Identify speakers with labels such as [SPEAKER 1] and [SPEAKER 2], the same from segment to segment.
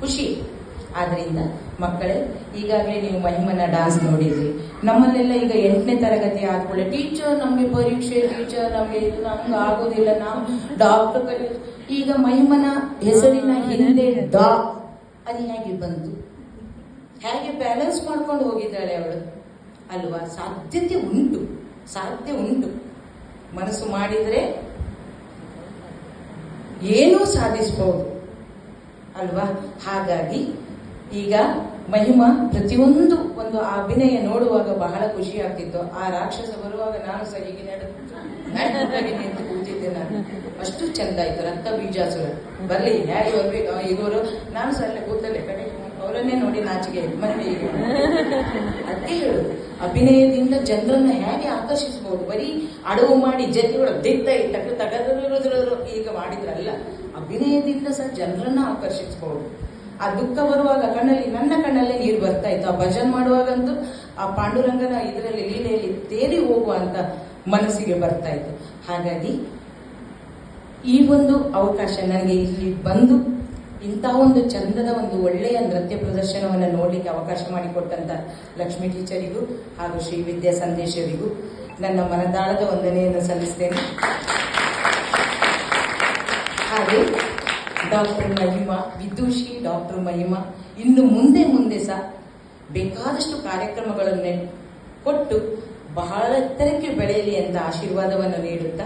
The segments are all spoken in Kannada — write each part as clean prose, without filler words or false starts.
[SPEAKER 1] ಖುಷಿ. ಆದ್ರಿಂದ ಮಕ್ಕಳೇ, ಈಗಾಗಲೇ ನೀವು ಮಹಿಮನ ಡಾನ್ಸ್ ನೋಡಿದ್ರಿ. ನಮ್ಮಲ್ಲೆಲ್ಲ ಈಗ 8ನೇ ತರಗತಿ ಆದ್ಕೊಳ್ಳೆ ಟೀಚರ್ ನಮಗೆ ಪರೀಕ್ಷೆ, ಟೀಚರ್ ನಮಗೆ ಇದು ನಮ್ಗೆ ಆಗೋದಿಲ್ಲ, ನಾವು ಡಾಕ್ಟರ್ ಕಲಿಯೋದು. ಈಗ ಮಹಿಮನ ಹೆಸರಿನ ಹಿಂದೆ ಡಾ ಅದು ಹೇಗೆ ಬಂತು, ಹೇಗೆ ಬ್ಯಾಲೆನ್ಸ್ ಮಾಡ್ಕೊಂಡು ಹೋಗಿದ್ದಾಳೆ ಅವಳು ಅಲ್ವಾ? ಸಾಧ್ಯತೆ ಉಂಟು. ಮನಸ್ಸು ಮಾಡಿದ್ರೆ ಏನೂ ಸಾಧಿಸಬಹುದು ಅಲ್ವಾ? ಹಾಗಾಗಿ ಈಗ ಮಹಿಮಾ ಪ್ರತಿಯೊಂದು ಒಂದು ಅಭಿನಯ ನೋಡುವಾಗ ಬಹಳ ಖುಷಿ ಆಗ್ತಿತ್ತು. ಆ ರಾಕ್ಷಸ ಬರುವಾಗ ನಾನು ಸಹ ಹೀಗೆ ನಿಂತು ಕೂತಿದ್ದೆ. ನಾನು ಅಷ್ಟು ಚಂದ ಆಯ್ತು. ರಕ್ತ ಬೀಜಾಸುರ ಬರ್ಲಿ ಯಾರು ಬರ್ಬೇಕು ಇವರು, ನಾನು ಸಹ ಅಲ್ಲೇ ಕೂತಲ್ಲೇ ಕಡೆ ಅವರನ್ನೇ ನೋಡಿ ನಾಚಿಕೆ ಮತ್ತೆ ಈಗ ಅದಕ್ಕೆ ಹೇಳು, ಅಭಿನಯದಿಂದ ಜನರನ್ನ ಹೇಗೆ ಆಕರ್ಷಿಸಬಹುದು. ಬರೀ ಅಡವು ಮಾಡಿ ಜೊತೆಗಳು ತಗದಿರೋದ್ರು ಈಗ ಮಾಡಿದ್ರಲ್ಲ, ಅಭಿನಯದಿಂದ ಸಹ ಜನರನ್ನ ಆಕರ್ಷಿಸಬಹುದು. ಆ ದುಃಖ ಬರುವಾಗ ನನ್ನ ಕಣ್ಣಲ್ಲೇ ನೀರು ಬರ್ತಾ ಇತ್ತು. ಆ ಭಜನ್ ಮಾಡುವಾಗಂತೂ ಆ ಪಾಂಡುರಂಗನ ಇದರಲ್ಲಿ ಲೀಲೆಯಲ್ಲಿ ತೇಲಿ ಹೋಗುವಂತ ಮನಸ್ಸಿಗೆ ಬರ್ತಾ ಇತ್ತು. ಹಾಗಾಗಿ ಈ ಒಂದು ಅವಕಾಶ ನನಗೆ ಇಲ್ಲಿ ಬಂದು ಇಂತಹ ಒಂದು ಚಂದದ ಒಂದು ಒಳ್ಳೆಯ ನೃತ್ಯ ಪ್ರದರ್ಶನವನ್ನು ನೋಡಲಿಕ್ಕೆ ಅವಕಾಶ ಮಾಡಿಕೊಟ್ಟಂತ ಲಕ್ಷ್ಮೀ ಟೀಚರಿಗೂ ಹಾಗೂ ಶ್ರೀ ವಿದ್ಯಾ ಸಂದೇಶರಿಗೂ ನನ್ನ ಮನದಾಳದ ವಂದನೆಯನ್ನು ಸಲ್ಲಿಸ್ತೇನೆ. ಹಾಗೆ ಡಾಕ್ಟರ್ ಮಹಿಮಾ, ವಿದೂಷಿ ಡಾಕ್ಟರ್ ಮಹಿಮಾ ಇನ್ನು ಮುಂದೆ ಸಹ ಬೇಕಾದಷ್ಟು ಕಾರ್ಯಕ್ರಮಗಳನ್ನು ಕೊಟ್ಟು ಬಹಳ ಎತ್ತರಕ್ಕೆ ಬೆಳೆಯಲಿ ಅಂತ ಆಶೀರ್ವಾದವನ್ನು ನೀಡುತ್ತಾ,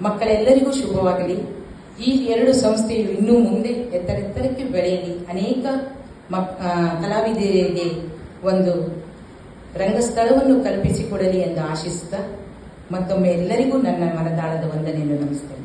[SPEAKER 1] ಮಕ್ಕಳೆಲ್ಲರಿಗೂ ಶುಭವಾಗಲಿ. ಈ 2 ಸಂಸ್ಥೆಯು ಇನ್ನೂ ಮುಂದೆ ಎತ್ತರಕ್ಕೆ ಬೆಳೆಯಲಿ, ಅನೇಕ ಕಲಾವಿದರಿಗೆ ಒಂದು ರಂಗಸ್ಥಳವನ್ನು ಕಲ್ಪಿಸಿಕೊಡಲಿ ಎಂದು ಆಶಿಸುತ್ತಾ ಮತ್ತೊಮ್ಮೆ ಎಲ್ಲರಿಗೂ ನನ್ನ ಮನದಾಳದ ವಂದನೆಯನ್ನು ನಮಿಸ್ತೇನೆ.